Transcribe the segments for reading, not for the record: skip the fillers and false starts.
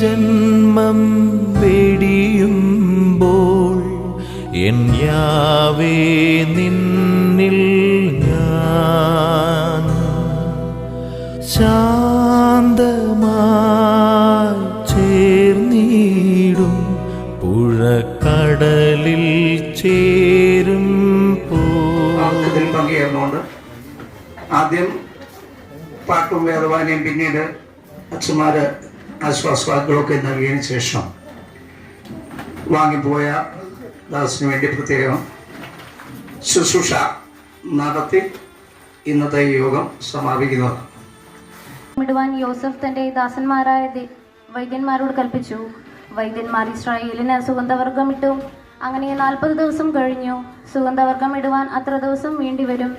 ജന്മം വെടിയുമ്പോൾ N Yahweh നിന്നിൽ ഞാൻ ശാന്തമായി ചേർന്നിടും പുഴക്കടലിൽ ചേരും പങ്കുചേർന്നുകൊണ്ട് ആദ്യം പാട്ടും വേദവാനയും പിന്നീട് അച്ഛന്മാര് ആശ്വാസവാക്കുകളൊക്കെ നൽകിയതിനു ശേഷം വാങ്ങിപ്പോയ ദാസിന് വേണ്ടി പ്രത്യേകം ശുശ്രൂഷ നടത്തി ഇന്നത്തെ യോഗം സമാപിക്കുന്നത്. ഇടുവാൻ യോസഫ് തന്റെ ദാസന്മാരായ വൈദ്യന്മാരോട് കൽപ്പിച്ചു. വൈദ്യന്മാർ ഇസ്രായേലിന് സുഗന്ധവർഗം ഇട്ടു. അങ്ങനെ 40 ദിവസം കഴിഞ്ഞു. സുഗന്ധവർഗം ഇടുവാൻ അത്ര ദിവസം വേണ്ടിവരും.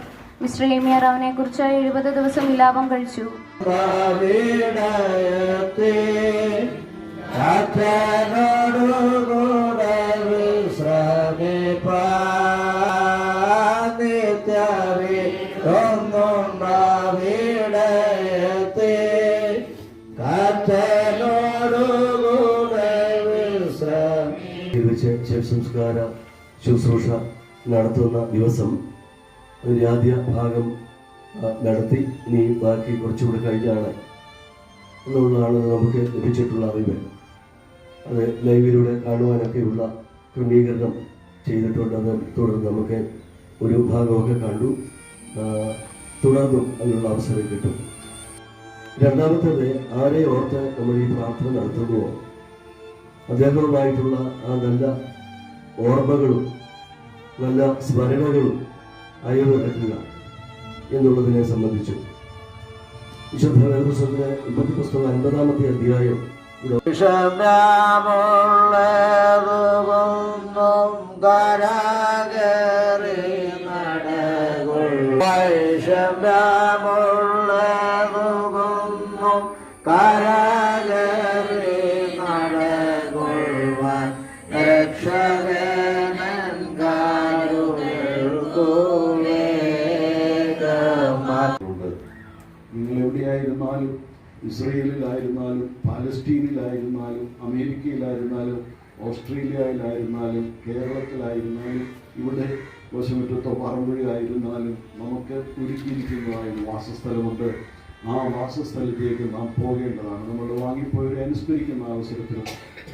മിസ്രയീമ്യർ അവനെ കുറിച്ച് 70 ദിവസം വിലാപം കഴിച്ചു. സംസ്കാര ശുശ്രൂഷ നടത്തുന്ന ദിവസം അതിൻ്റെ ആദ്യ ഭാഗം നടത്തി ഇനി ബാക്കി കുറച്ചുകൂടെ കഴിഞ്ഞാണ് എന്നുള്ളതാണ് നമുക്ക് ലഭിച്ചിട്ടുള്ള അറിവ്. അത് ലൈവിലൂടെ കാണുവാനൊക്കെയുള്ള ക്രമീകരണം ചെയ്തിട്ടുണ്ട്. അത് തുടർന്ന് നമുക്ക് ഒരു ഭാഗമൊക്കെ കണ്ടു. തുടർന്നും അതിനുള്ള അവസരം കിട്ടും. രണ്ടാമത്തേത് ആരെ ഓർത്ത് നമ്മൾ ഈ പ്രാർത്ഥന നടത്തുന്നുവോ അദ്ദേഹങ്ങളുമായിട്ടുള്ള ആ നല്ല ഓർമ്മകളും നല്ല സ്മരണകളും അയവിറക്കുക എന്നുള്ളതിനെ സംബന്ധിച്ചു വിശുദ്ധ വേദപുസ്തകത്തിലെ ഉൽപ്പത്തി പുസ്തകം 50-ാമത്തെ അധ്യായം നിങ്ങൾ എവിടെയായിരുന്നാലും, ഇസ്രയേലിലായിരുന്നാലും, പാലസ്തീനിലായിരുന്നാലും, അമേരിക്കയിലായിരുന്നാലും, ഓസ്ട്രേലിയയിലായിരുന്നാലും, കേരളത്തിലായിരുന്നാലും, ഇവിടെ കോശമുറ്റത്തോ പറമ്പുഴയായിരുന്നാലും നമുക്ക് ഒരുക്കിയിരിക്കുന്നതായ വാസസ്ഥലമുണ്ട്. ആ വാസസ്ഥലത്തേക്ക് നാം പോകേണ്ടതാണ്. നമ്മൾ വാങ്ങിപ്പോയവരെ അനുസ്മരിക്കുന്ന അവസരത്തിൽ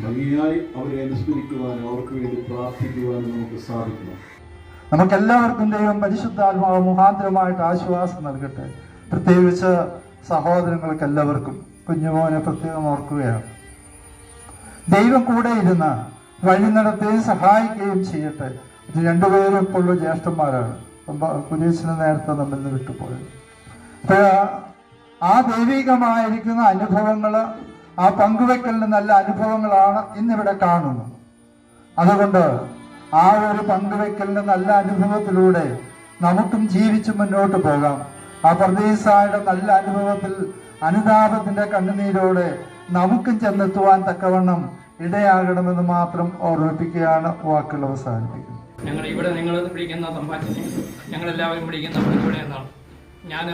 ഭംഗിയായി അവരെ അനുസ്മരിക്കുവാനും അവർക്ക് വേണ്ടി പ്രാർത്ഥിക്കുവാനും നമുക്ക് സാധിക്കണം. നമുക്കെല്ലാവർക്കും ദൈവം പരിശുദ്ധാത്മാവ് മുഖാന്തരമായിട്ട് ആശ്വാസം നൽകട്ടെ. പ്രത്യേകിച്ച് സഹോദരങ്ങൾക്ക് എല്ലാവർക്കും കുഞ്ഞുമോനെ പ്രത്യേകം ഓർക്കുകയാണ്. ദൈവം കൂടെ ഇരുന്ന് വഴി നടത്തുകയും സഹായിക്കുകയും ചെയ്യട്ടെ. ഇത് രണ്ടുപേരും ഇപ്പോഴുള്ള ജ്യേഷ്ഠന്മാരാണ്. കുര്യച്ചന് നേരത്തെ നമ്മിൽ നിന്ന് വിട്ടുപോയത്. ആ ദൈവികമായിരിക്കുന്ന അനുഭവങ്ങൾ, ആ പങ്കുവെക്കലിന് നല്ല അനുഭവങ്ങളാണ് ഇന്നിവിടെ കാണുന്നത്. അതുകൊണ്ട് ആ ഒരു പങ്കുവെക്കലിന് നല്ല അനുഭവത്തിലൂടെ നമുക്കും ജീവിച്ച് മുന്നോട്ട് പോകാം. ആ പ്രദേശായുടെ നല്ല അനുഭവത്തിൽ അനുതാപത്തിന്റെ കണ്ണുനീരോടെ നമുക്കും ചെന്നെത്തുവാൻ തക്കവണ്ണം ഇടയാകണമെന്ന് മാത്രം ഓർമ്മിപ്പിക്കുകയാണ്. വാക്കുകൾ അവസാനിപ്പിക്കുന്നത്. ഞങ്ങൾ ഇവിടെ നിങ്ങൾ വിളിക്കുന്ന തമ്പാറ്റിനെ ഞങ്ങളെല്ലാവരും വിളിക്കുന്ന ഇവിടെ എന്നാണ്. ഞാൻ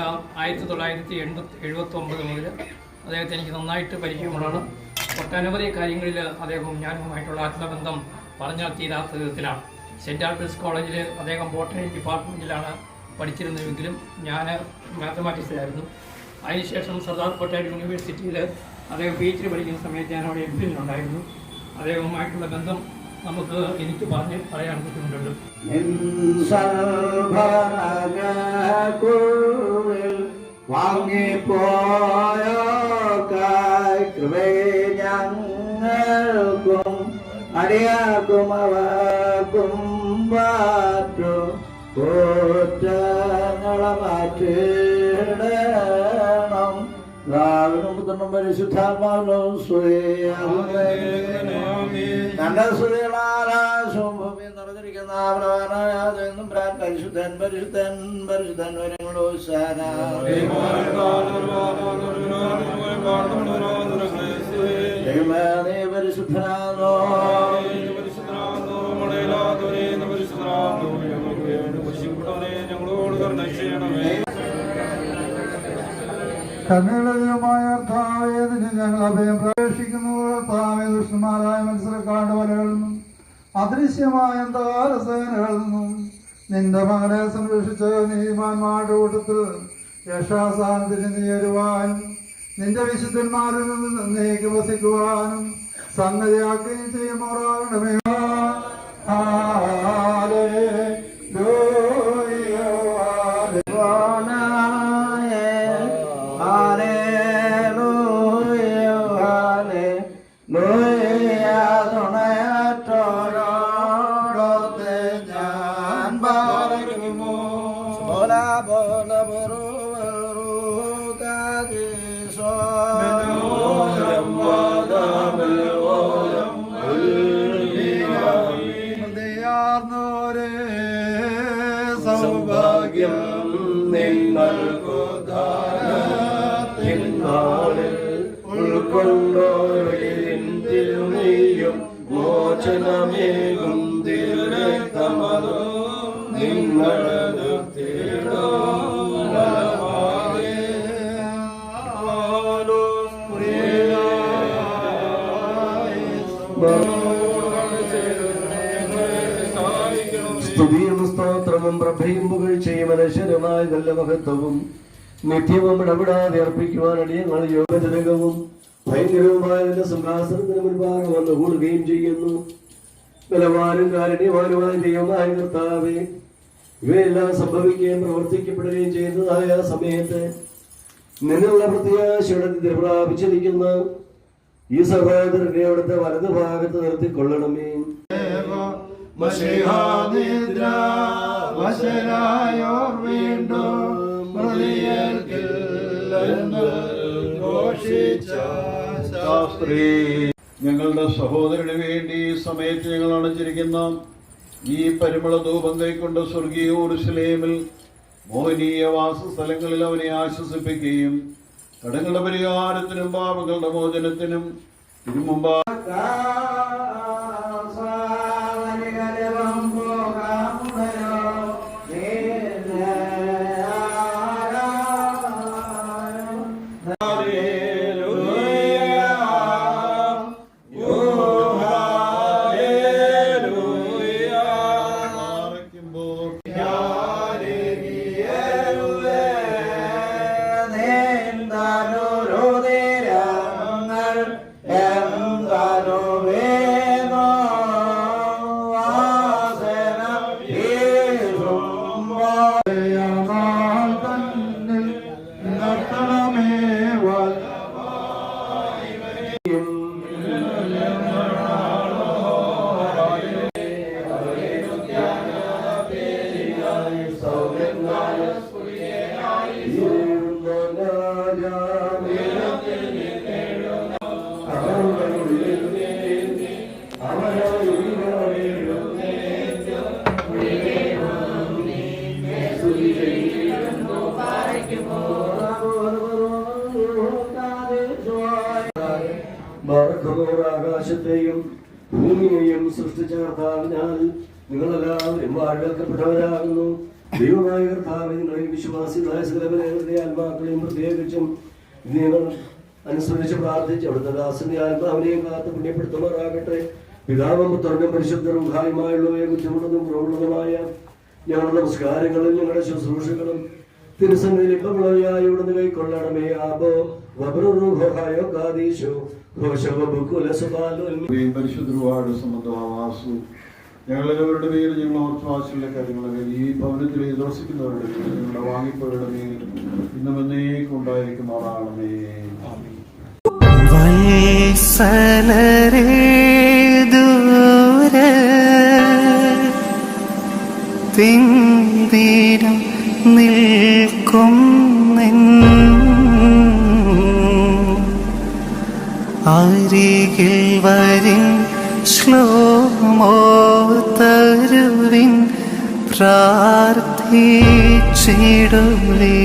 1979 മുതൽ അദ്ദേഹത്തെ എനിക്ക് നന്നായിട്ട് പരിചയമുള്ളതാണ്. ഒട്ടനവധി കാര്യങ്ങളിൽ അദ്ദേഹവും ഞാനുമായിട്ടുള്ള ആത്മബന്ധം പറഞ്ഞാൽ തീരാത്ത വിധത്തിലാണ്. സെൻറ് ആൽബർട്ട്സ് കോളേജിൽ അദ്ദേഹം ബോട്ടണി ഡിപ്പാർട്ട്മെൻറ്റിലാണ് പഠിച്ചിരുന്നുവെങ്കിലും ഞാൻ മാത്തമാറ്റിക്സിലായിരുന്നു. അതിനുശേഷം സർദാർ പട്ടേൽ യൂണിവേഴ്സിറ്റിയിൽ അദ്ദേഹം PhD പഠിക്കുന്ന സമയത്ത് ഞാൻ അവിടെ MPhil ഉണ്ടായിരുന്നു. അദ്ദേഹവുമായിട്ടുള്ള ബന്ധം എനിക്ക് പറയാൻ ബുദ്ധിമുട്ടുണ്ട്. അടിയാക്കും അവർക്കും പാറ്റു മാറ്റണം. പുത്രനും പരിശുദ്ധാത്മാവിനും തന്റെ സ്തുതികളാരാശവും ഭൂമിയിൽ നിറഞ്ഞിരിക്കുന്ന പ്രധാനയാതെന്നും പരിശുദ്ധൻ പരിശുദ്ധൻ പരിശുദ്ധൻ വരങ്ങളോ ദൈവമേ പരിശുദ്ധനാണോ ഞങ്ങളോട് കരുണ ചെയ്യണമേ. കണ്ണുകളുമായ കർത്താവേ, നിന്നെ ഞങ്ങൾ അഭയം പ്രവേശിക്കുന്നു. കർത്താവേ, ദുഷ്ടന്മാരായ മത്സരക്കാരുടെ വലകളിൽ നിന്നും അദൃശ്യമായ അന്ധകാര സേനകളിൽ നിന്നും നിന്റെ മകളെ സംരക്ഷിച്ച് നീതിമാന്മാരുടെ കൂട്ടത്തിൽ രക്ഷാസ്ഥാനത്തിന് നീരുവാനും നിന്റെ വിശുദ്ധന്മാരിൽ നിന്ന് നീക്കി വസിക്കുവാനും സന്നദ്ധയാക്കുകയും ചെയ്യുമാറാകണമേ. സൗഭാഗ്യം നിങ്ങൾക്ക് ഉൾക്കൊണ്ടോരിൻ തിരുമയും മോചനമേകും തിരുരക്തമതോ നിങ്ങളത് തേടോ. സ്തുതിയും സ്തോത്രവും പ്രഭയും പുകഴ്ചയും അനശ്വരമായ നല്ല മഹത്വവും നിത്യവും ഇടപെടാതെ അർപ്പിക്കുവാൻ അടിയങ്ങൾ യോഗജനകവും ഭയങ്കരവുമായ നിന്റെ സിംഹാസനത്തിന് മുൻപാകെ വന്നു കൂടുകയും ചെയ്യുന്നു. ബലവാനും കാരുണ്യവാനുമായ ദൈവമായ കർത്താവേ, ഇവയെല്ലാം സംഭവിക്കുകയും പ്രവർത്തിക്കപ്പെടുകയും ചെയ്യുന്നതായ സമയത്ത് നിന്നുള്ള പ്രത്യാശയുടെ പ്രാപിച്ചിരിക്കുന്ന ഈ സഹോദരനെ അവിടുത്തെ വലതുഭാഗത്ത് നിർത്തിക്കൊള്ളണമേ. ഞങ്ങളുടെ സഹോദരന് വേണ്ടി ഈ സമയത്ത് ഞങ്ങൾ അണച്ചിരിക്കുന്ന ഈ പരിമള ധൂപം കൈക്കൊണ്ട് സ്വർഗീയ യെരൂശലേമിൽ മോഹനീയ വാസസ്ഥലങ്ങളിൽ അവനെ ആശ്വസിപ്പിക്കുകയും കടങ്ങളുടെ പരിഹാരത്തിനും പാപങ്ങളുടെ മോചനത്തിനും തിരുമുമ്പാ ആകാശത്തെയും ഭൂമിയെയും സൃഷ്ടിച്ച കർത്താവിനാൽ നിങ്ങളെല്ലാവരും വാഴ്ത്തപ്പെട്ടവരാകുന്നു. ദൈവമായ കർത്താവ് നിങ്ങളിൽ വിശ്വാസികളായ സകലവരുടെ ആത്മാക്കളെയും പ്രത്യേകിച്ചും നിങ്ങൾ അനുസരിച്ച് പ്രാർത്ഥിച്ച് അവിടുത്തെ ദാസന്റെ ആത്മാവിനെയും കാത്ത് പുണ്യപ്പെടുത്തുമാറാകട്ടെ. പിതാവും പുത്രനും പരിശുദ്ധരും ഹായുമായുള്ളവയെ കുറ്റമുള്ളതും കുറവുള്ളതുമായ ഞങ്ങളുടെ നമസ്കാരങ്ങളും ഞങ്ങളുടെ ശുശ്രൂഷകളും തിരുസന്നിധിയിൽ ഇപ്പമുള്ളവയായി ഇവിടുന്ന് കൈക്കൊള്ളണമേ. ആബോ വബ്രുഹായോ കാദീശോ പരിശുദ്ധരുവാട് സംബന്ധമാസു ഞങ്ങളെല്ലാവരുടെ പേര് ഞങ്ങൾ ഓർത്തുവാസിയുള്ള കാര്യങ്ങളെ ഈ ഭവനത്തിൽ ദർശിക്കുന്നവരുടെ പേര് ഞങ്ങളുടെ വാങ്ങിപ്പവരുടെ മേൽ ഇന്നും എന്നേക്കും ഉണ്ടായിരിക്കുമാറാണമേ. വത്സലരേ ദൂര തിന്തിരം നിൽക്കും അരികിൽ വരിൻ ശ്ലോമോ തരുവിൻ പ്രാർത്ഥിച്ചിടുവേ.